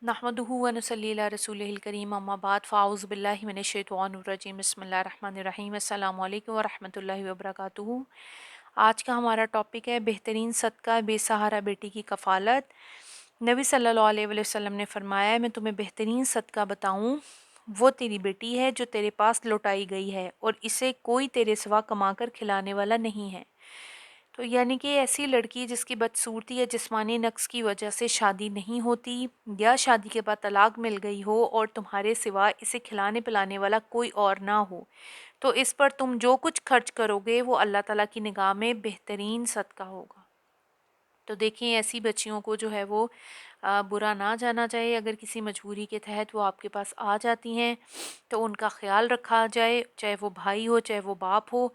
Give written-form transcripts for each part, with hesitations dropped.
नहमदुहु व नसल्ली अला रसूलिहिल करीम अम्मा बाद फ़ाऊज़ु बिल्लाहि मिनश शैतानिर रजीम बिस्मिल्लाहिर रहमानिर रहीम अस्सलामु अलैकुम व रहमतुल्लाहि व बरकातुहू। आज का हमारा टॉपिक है बेहतरीन सदका बेसहारा बेटी की कफ़ालत। नबी सल्लल्लाहु अलैहि वसल्लम ने फरमाया है, मैं तुम्हें बेहतरीन सदका बताऊं, वो तेरी बेटी है जो तेरे पास लौटाई गई है और इसे कोई तेरे सिवा कमाकर खिलाने वाला नहीं है। तो यानी कि ऐसी लड़की जिसकी बदसूरती या जिस्मानी नक्स की वजह से शादी नहीं होती या शादी के बाद तलाक मिल गई हो और तुम्हारे सिवा इसे खिलाने पिलाने वाला कोई और ना हो, तो इस पर तुम जो कुछ खर्च करोगे वो अल्लाह ताला की निगाह में बेहतरीन सदका होगा। तो देखें, ऐसी बच्चियों को जो है वो बुरा ना जाना चाहिए। अगर किसी मजबूरी के तहत वो आपके पास आ जाती हैं तो उनका ख्याल रखा जाए, चाहे वो भाई हो चाहे वो बाप हो,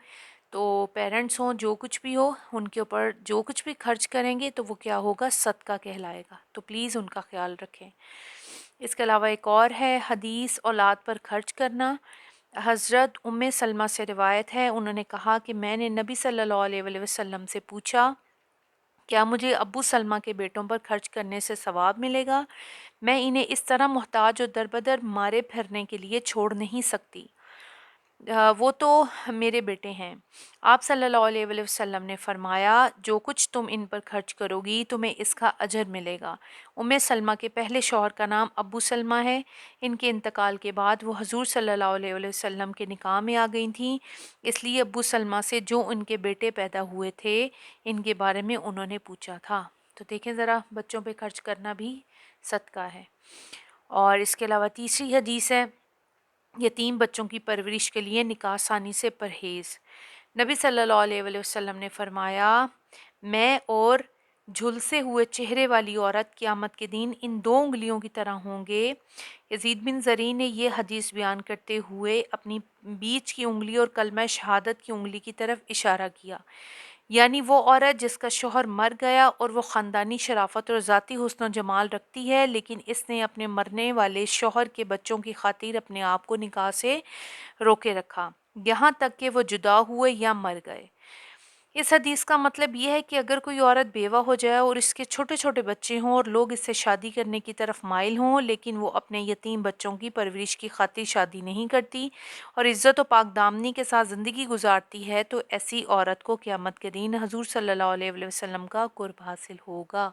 तो पेरेंट्स हों, जो कुछ भी हो, उनके ऊपर जो कुछ भी खर्च करेंगे तो वो क्या होगा, सदका कहलाएगा। तो प्लीज़ उनका ख्याल रखें। इसके अलावा एक और है हदीस औलाद पर खर्च करना। हज़रत उम्मे सलमा से रिवायत है, उन्होंने कहा कि मैंने नबी सल्लल्लाहु अलैहि वसल्लम से पूछा, क्या मुझे अब्बू सलमा के बेटों पर खर्च करने से सवाब मिलेगा? मैं इन्हें इस तरह मोहताज और दरबदर मारे फिरने के लिए छोड़ नहीं सकती। वो तो मेरे बेटे हैं। आप सल्लल्लाहु अलैहि वसल्लम ने फरमाया, जो कुछ तुम इन पर खर्च करोगी तुम्हें इसका अजर मिलेगा। उम्मे सलमा के पहले शौहर का नाम अब्बू सलमा है। इनके इंतकाल के बाद वो हजूर सल्लल्लाहु अलैहि वसल्लम के निकाह में आ गई थीं, इसलिए अब्बू सलमा से जो उनके बेटे पैदा हुए थे इनके बारे में उन्होंने पूछा था। तो देखें ज़रा, बच्चों पे खर्च करना भी सदका है। और इसके अलावा तीसरी हदीस है, यतीम बच्चों की परवरिश के लिए निकाह सानी से परहेज़। नबी सल्लल्लाहु अलैहि वसल्लम ने फरमाया, मैं और झुलसे हुए चेहरे वाली औरत क़यामत के दिन इन दो उंगलियों की तरह होंगे। यजीद बिन ज़री ने यह हदीस बयान करते हुए अपनी बीच की उंगली और कलमा शहादत की उंगली की तरफ इशारा किया, यानी वो औरत जिसका शौहर मर गया और वो ख़ानदानी शराफत और ज़ाती हुस्न और जमाल रखती है, लेकिन इसने अपने मरने वाले शौहर के बच्चों की खातिर अपने आप को निकाह से रोके रखा, यहाँ तक कि वो जुदा हुए या मर गए। इस हदीस का मतलब ये है कि अगर कोई औरत बेवा हो जाए और इसके छोटे छोटे बच्चे हों और लोग इससे शादी करने की तरफ माइल हों, लेकिन वो अपने यतीम बच्चों की परवरिश की खातिर शादी नहीं करती और इज़्ज़त और पाकदामनी के साथ ज़िंदगी गुजारती है, तो ऐसी औरत को क़यामत के दिन हजूर सल्लल्लाहु अलैहि वसल्लम का कुर्ब हासिल होगा।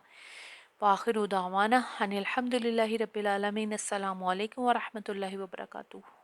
वाखिर दावाना अनिल हम्दुलिल्लाहि रब्बिल आलमीन। अस्सलामु अलैकुम व रहमतुल्लाहि व बरकातुहू।